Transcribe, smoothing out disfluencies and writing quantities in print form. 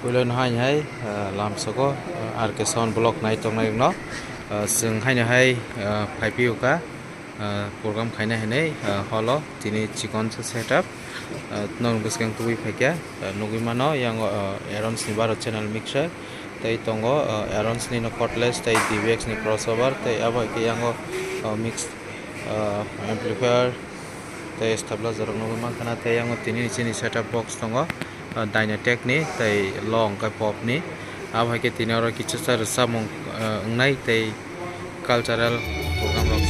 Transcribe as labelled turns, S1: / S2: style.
S1: Kulen hai hai lam soko arke sound vlog nai tong nai no sing hai hai phai piu ka program khaina hene holo tini chikon setup non buskang tui phaikia nugi mano yang erons ni baro channel mixer tei tongo erons ni no cordless tei dvx ni crossover tei abo ke yang mix amplifier tei stabilizer nugi man kana tei yang tini chini setup box tongo Dynatech ni tei long kai pop ni abo ke tini aro kichu sar samung ngai tei cultural program rok